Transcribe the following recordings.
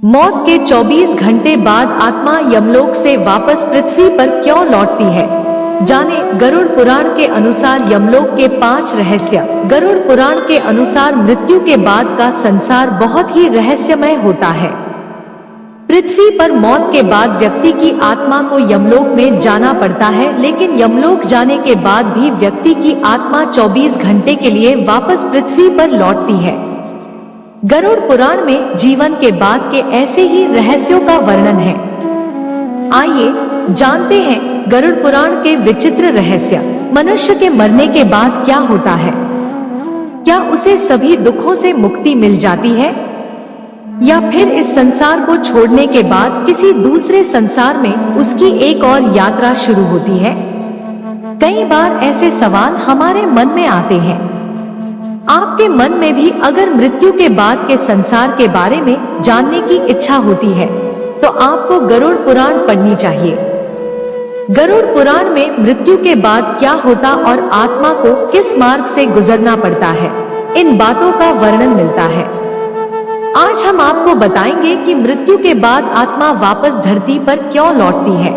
मौत के 24 घंटे बाद आत्मा यमलोक से वापस पृथ्वी पर क्यों लौटती है? जाने गरुड़ पुराण के अनुसार यमलोक के 5 रहस्य। गरुड़ पुराण के अनुसार मृत्यु के बाद का संसार बहुत ही रहस्यमय होता है। पृथ्वी पर मौत के बाद व्यक्ति की आत्मा को यमलोक में जाना पड़ता है, लेकिन यमलोक जाने के बाद भी व्यक्ति की आत्मा 24 घंटे के लिए वापस पृथ्वी पर लौटती है। गरुड़ पुराण में जीवन के बाद के ऐसे ही रहस्यों का वर्णन है। आइए जानते हैं गरुड़ पुराण के विचित्र रहस्य। मनुष्य के मरने के बाद क्या होता है? क्या उसे सभी दुखों से मुक्ति मिल जाती है, या फिर इस संसार को छोड़ने के बाद किसी दूसरे संसार में उसकी एक और यात्रा शुरू होती है? कई बार ऐसे सवाल हमारे मन में आते हैं। आपके मन में भी अगर मृत्यु के बाद के संसार के बारे में जानने की इच्छा होती है तो आपको गरुड़ पुराण पढ़नी चाहिए। गरुड़ पुराण में मृत्यु के बाद क्या होता और आत्मा को किस मार्ग से गुजरना पड़ता है, इन बातों का वर्णन मिलता है। आज हम आपको बताएंगे कि मृत्यु के बाद आत्मा वापस धरती पर क्यों लौटती है।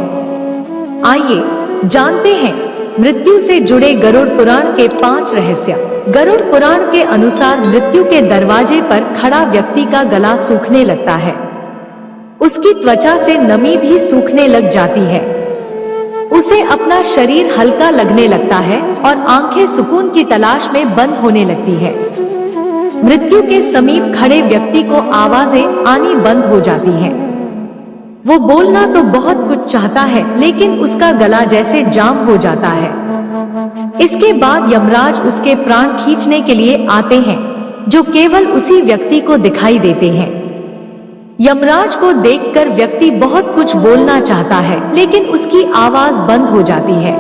आइए जानते हैं मृत्यु से जुड़े गरुड़ पुराण के 5 रहस्य। गरुड़ पुराण के अनुसार मृत्यु के दरवाजे पर खड़ा व्यक्ति का गला सूखने लगता है, उसकी त्वचा से नमी भी सूखने लग जाती है, उसे अपना शरीर हल्का लगने लगता है और आंखें सुकून की तलाश में बंद होने लगती है। मृत्यु के समीप खड़े व्यक्ति को आवाजें आनी बंद हो जाती हैं। वो बोलना तो बहुत कुछ चाहता है, लेकिन उसका गला जैसे जाम हो जाता है। इसके बाद यमराज उसके प्राण खींचने के लिए आते हैं, जो केवल उसी व्यक्ति को दिखाई देते हैं। यमराज को देखकर व्यक्ति बहुत कुछ बोलना चाहता है, लेकिन उसकी आवाज बंद हो जाती है।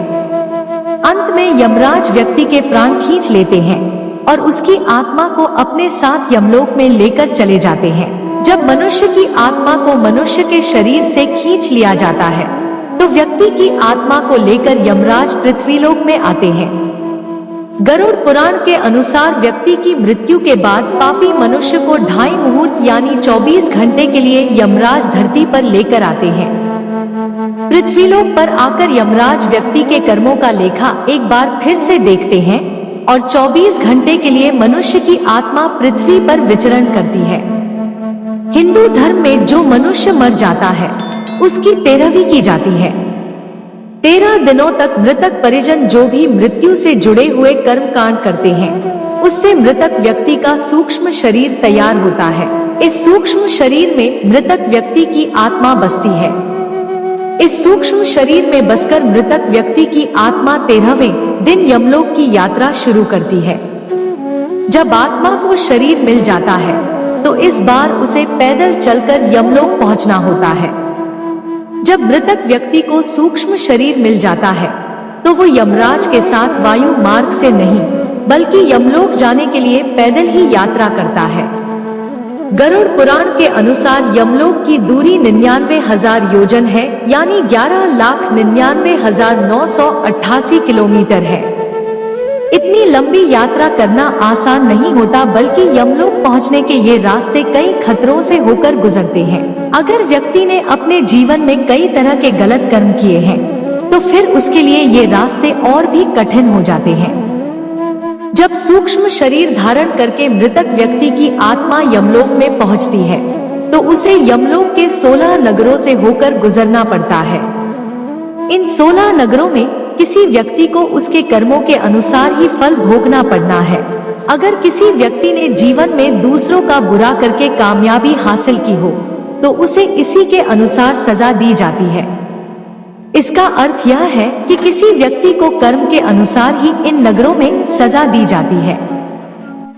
अंत में यमराज व्यक्ति के प्राण खींच लेते हैं और उसकी आत्मा को अपने साथ यमलोक में लेकर चले जाते हैं। जब मनुष्य की आत्मा को मनुष्य के शरीर से खींच लिया जाता है तो व्यक्ति की आत्मा को लेकर यमराज पृथ्वीलोक में आते हैं। गरुड़ पुराण के अनुसार व्यक्ति की मृत्यु के बाद पापी मनुष्य को 2.5 मुहूर्त यानी 24 घंटे के लिए यमराज धरती पर लेकर आते हैं। पृथ्वीलोक पर आकर यमराज व्यक्ति के कर्मों का लेखा एक बार फिर से देखते हैं और 24 घंटे के लिए मनुष्य की आत्मा पृथ्वी पर विचरण करती है। हिंदू धर्म में जो मनुष्य मर जाता है उसकी 13वीं की जाती है। 13 दिनों तक मृतक परिजन जो भी मृत्यु से जुड़े हुए कर्म कांड करते हैं, उससे मृतक व्यक्ति का सूक्ष्म शरीर तैयार होता है। इस सूक्ष्म शरीर में मृतक व्यक्ति की आत्मा बसती है। इस सूक्ष्म शरीर में बसकर मृतक व्यक्ति की आत्मा 13वें दिन यमलोक की यात्रा शुरू करती है। जब आत्मा को शरीर मिल जाता है तो इस बार उसे पैदल चलकर यमलोक पहुंचना होता है। जब मृतक व्यक्ति को सूक्ष्म शरीर मिल जाता है तो वो यमराज के साथ वायु मार्ग से नहीं बल्कि यमलोक जाने के लिए पैदल ही यात्रा करता है। गरुड़ पुराण के अनुसार यमलोक की दूरी 99,000 योजन है, यानी 11,99,988 किलोमीटर है। इतनी लंबी यात्रा करना आसान नहीं होता, बल्कि यमलोक पहुंचने के ये रास्ते कई खतरों से होकर गुजरते हैं। अगर व्यक्ति ने अपने जीवन में कई तरह के गलत कर्म किए हैं तो फिर उसके लिए ये रास्ते और भी कठिन हो जाते हैं। जब सूक्ष्म शरीर धारण करके मृतक व्यक्ति की आत्मा यमलोक में पहुंचती है तो उसे यमलोक के 16 नगरों से होकर गुजरना पड़ता है। इन 16 नगरों में किसी व्यक्ति को उसके कर्मों के अनुसार ही फल भोगना पड़ना है। अगर किसी व्यक्ति ने जीवन में दूसरों का बुरा करके कामयाबी हासिल की हो तो उसे इसी के अनुसार सजा दी जाती है। इसका अर्थ यह है कि किसी व्यक्ति को कर्म के अनुसार ही इन नगरों में सजा दी जाती है।